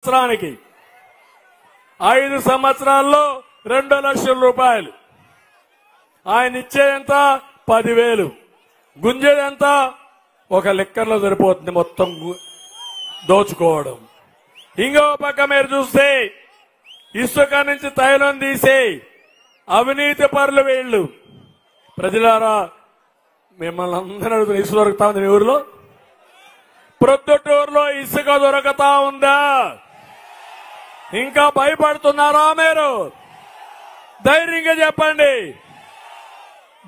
సంవత్సరానికి 5 సంవత్సరాల్లో 2 లక్షల రూపాయలు. ఆయన ఇచ్చేదంత 10,000, గుంజేదంత ఒక లెక్కర్లో సరిపోతుంది మొత్తం దోచుకోవడం. ఇంకో పక్క మీరు చూస్తే ఇసుక నుంచి తైలం తీసే అవినీతి పరులు వీళ్ళు. ప్రజలారా మిమ్మల్ని అందరూ అడుగుతున్న ఇసుక దొరుకుతా ఉంది మీ ఊరిలో? ప్రొద్దుటూరులో ఇసుక దొరకతా ఉందా? ఇంకా భయపడుతున్నారా మీరు? ధైర్యంగా చెప్పండి.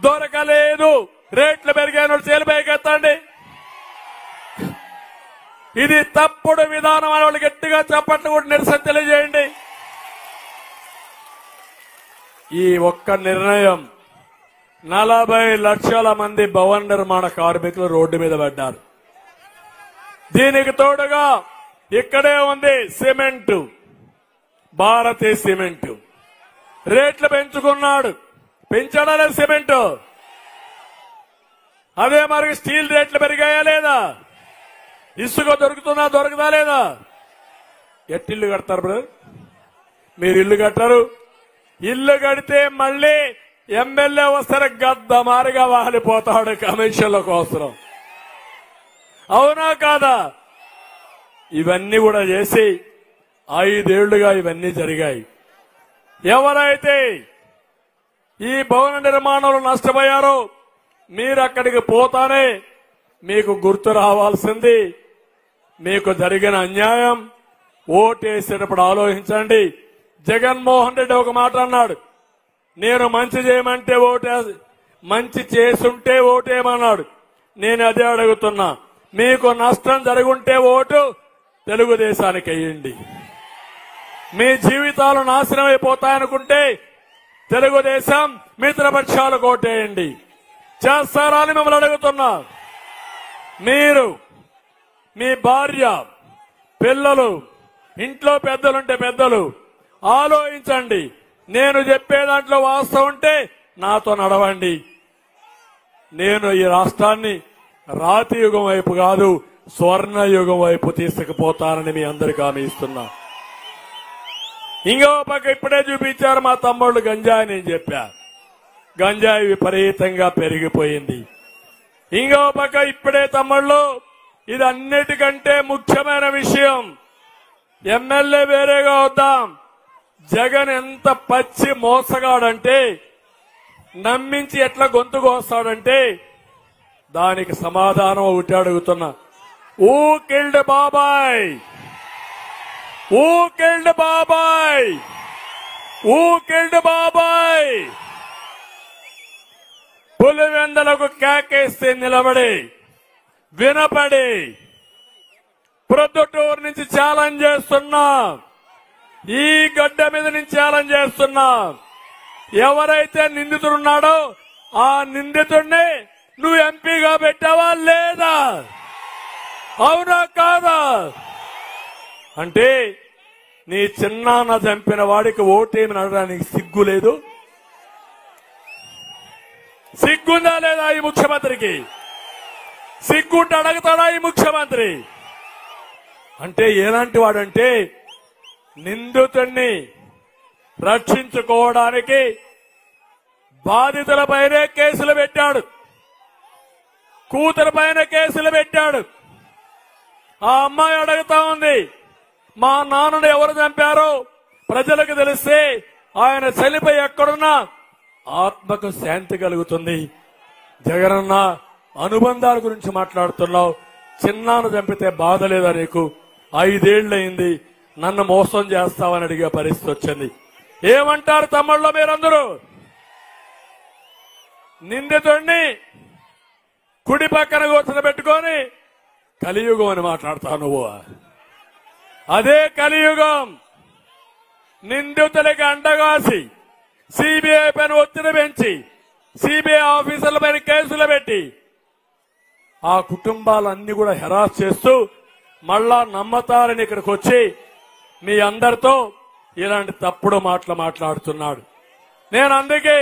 దొరకలేదు, రేట్లు పెరిగాను, చేలిపైకెత్తండి. ఇది తప్పుడు విధానం అని వాళ్ళు గట్టిగా చెప్పట్లు కూడా నిరసన తెలియజేయండి. ఈ ఒక్క నిర్ణయం 40 లక్షల మంది భవన నిర్మాణ కార్మికులు రోడ్డు మీద పడ్డారు. దీనికి తోడుగా ఇక్కడే ఉంది సిమెంటు, భారతీయ సిమెంటు రేట్లు పెంచుకున్నాడు. పెంచడాలే సిమెంటు. అదే మరి స్టీల్ రేట్లు పెరిగాయా లేదా? ఇసుక దొరుకుతుందా, దొరకదా లేదా? ఎట్టిల్లు కడతారు బ్రదర్? మీరు ఇల్లు కట్టారు. ఇల్లు కడితే మళ్ళీ ఎమ్మెల్యే వస్తారు, గద్ద మారిగా వాలిపోతాడు కమిషన్ల కోసం. అవునా కాదా? ఇవన్నీ కూడా చేసి 5 ఏళ్లుగా ఇవన్నీ జరిగాయి. ఎవరైతే ఈ భవన నిర్మాణంలో నష్టపోయారో మీరు అక్కడికి పోతానే మీకు గుర్తు రావాల్సింది మీకు జరిగిన అన్యాయం. ఓటేసేటప్పుడు ఆలోచించండి. జగన్మోహన్ రెడ్డి ఒక మాట అన్నాడు, నేను మంచి చేయమంటే మంచి చేసుంటే ఓటేయమన్నాడు. నేను అదే అడుగుతున్నా, మీకు నష్టం జరుగుంటే ఓటు తెలుగుదేశానికి వేయండి. మీ జీవితాలు నాశనం అయిపోతాయనుకుంటే తెలుగుదేశం మిత్రపక్షాలకు ఓటేయండి. చేస్తారా అని మిమ్మల్ని అడుగుతున్నా. మీరు, మీ భార్య, పిల్లలు, ఇంట్లో పెద్దలుంటే పెద్దలు ఆలోచించండి. నేను చెప్పే దాంట్లో వాస్తవం ఉంటే నాతో నడవండి. నేను ఈ రాష్ట్రాన్ని రాతి యుగం వైపు కాదు, స్వర్ణ యుగం వైపు తీసుకుపోతానని మీ అందరికీ హామీ ఇస్తున్నా. ఇంకో పక్క ఇప్పుడే చూపించారు మా తమ్ముళ్ళు గంజాయి. నేను చెప్పా, గంజాయి విపరీతంగా పెరిగిపోయింది. ఇంకో పక్క ఇప్పుడే తమ్ముళ్ళు, ఇది అన్నిటికంటే ముఖ్యమైన విషయం. ఎమ్మెల్యే వేరేగా వద్దాం. జగన్ ఎంత పచ్చి మోసగాడంటే, నమ్మించి ఎట్లా గొంతుకు వస్తాడంటే దానికి సమాధానం ఒకటి అడుగుతున్నా. ఊ కిల్డ్ బాబాయ్, ఊ కిల్డ్ బాబాయ్, ఊ కిల్డ్ బాబాయ్. పులివెందలకు కేకేస్తే నిలబడి వినపడి ప్రొద్దుటూరు నుంచి ఛాలెంజ్ చేస్తున్నా, ఈ గడ్డ మీద నుంచి ఛాలెంజ్ చేస్తున్నా. ఎవరైతే నిందితుడున్నాడో ఆ నిందితుడిని నువ్వు ఎంపీగా పెట్టావా లేదా? అవునా కాదా? అంటే నీ చిన్నాన్న చంపిన వాడికి ఓటేమి అడగడానికి సిగ్గు లేదు? సిగ్గుందా లేదా ఈ ముఖ్యమంత్రికి? సిగ్గుంటే అడగతాడా ఈ ముఖ్యమంత్రి? అంటే ఎలాంటి వాడంటే నిందితుడిని రక్షించుకోవడానికి బాధితులపైనే కేసులు పెట్టాడు, కూతురుపైన కేసులు పెట్టాడు. ఆ అమ్మాయి అడుగుతా ఉంది, మా నాన్నను ఎవరు చంపారో ప్రజలకు తెలిస్తే ఆయన చనిపోయి ఎక్కడున్నా ఆత్మకు శాంతి కలుగుతుంది. జగనన్న అనుబంధాల గురించి మాట్లాడుతున్నావు. చిన్నాను చంపితే బాధ లేదా నీకు? 5 ఏళ్లయింది, నన్ను మోసం చేస్తావని అడిగే పరిస్థితి వచ్చింది. ఏమంటారు తమ్ముళ్ళు మీరందరూ? నిందితుడిని కుడి పక్కన కూర్చొని పెట్టుకొని కలియుగం అని మాట్లాడతావు నువ్వు. అదే కలియుగం. నిందితులకి అండగాసి సిబిఐ పైన ఒత్తిడి పెంచి సిబిఐ ఆఫీసర్ల పైన కేసులు పెట్టి ఆ కుటుంబాలన్నీ కూడా హెరాస్ చేస్తూ మళ్ళా నమ్మతారని ఇక్కడికి వచ్చి మీ అందరితో ఇలాంటి తప్పుడు మాటలు మాట్లాడుతున్నాడు. నేను అందుకే